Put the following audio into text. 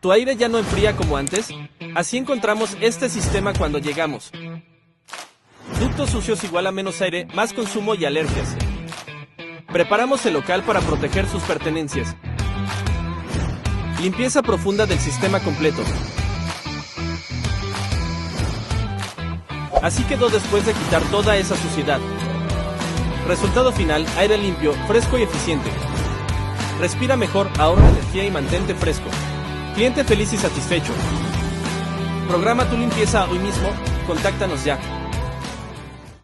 ¿Tu aire ya no enfría como antes? Así encontramos este sistema cuando llegamos. Ductos sucios igual a menos aire, más consumo y alergias. Preparamos el local para proteger sus pertenencias. Limpieza profunda del sistema completo. Así quedó después de quitar toda esa suciedad. Resultado final, aire limpio, fresco y eficiente. Respira mejor, ahorra energía y mantente fresco. Cliente feliz y satisfecho. Programa tu limpieza hoy mismo, contáctanos ya.